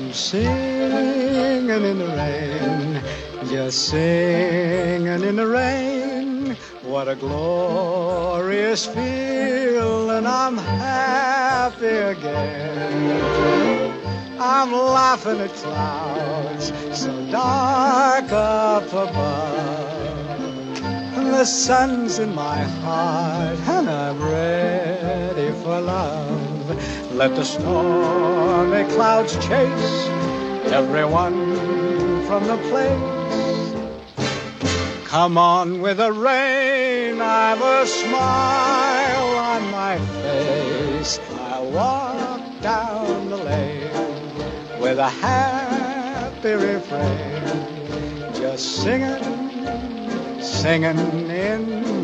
I'm singing in the rain, just singing in the rain. What a glorious feeling, I'm happy again. I'm laughing at clouds so dark up above. The sun's in my heart and I'm ready for love. Let the stormy clouds chase everyone from the place. Come on with the rain, I've a smile on my face. I walk down the lane with a happy refrain, just singing, singing in